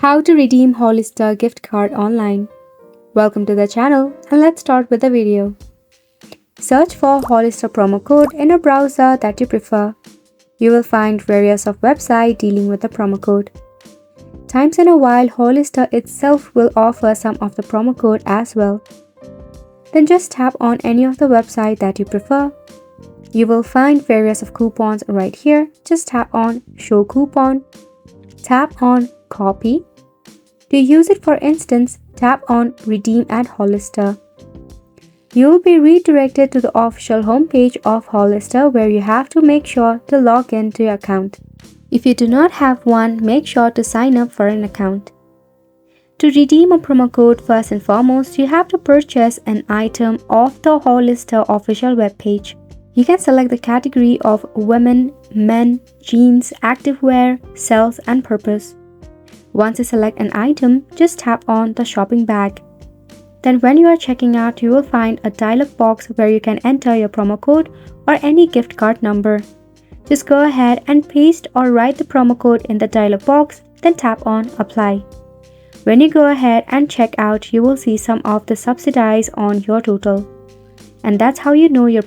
How to redeem Hollister gift card online. Welcome to the channel and let's start with the video. Search for Hollister promo code in a browser that you prefer. You will find various of websites dealing with the promo code. Times in a while, Hollister itself will offer some of the promo code as well. Then just tap on any of the website that you prefer. You will find various of coupons right here. Just tap on show coupon. Tap on copy. To use it, for instance, tap on redeem at Hollister. You will be redirected to the official homepage of Hollister where you have to make sure to log in to your account. If you do not have one, make sure to sign up for an account. To redeem a promo code, first and foremost, you have to purchase an item off the Hollister official webpage. You can select the category of women, men, jeans, activewear, sales, and purpose. Once you select an item, just tap on the shopping bag. Then when you are checking out, you will find a dialog box where you can enter your promo code or any gift card number. Just go ahead and paste or write the promo code in the dialog box, then tap on apply. When you go ahead and check out, you will see some of the subsidies on your total. And that's how you know your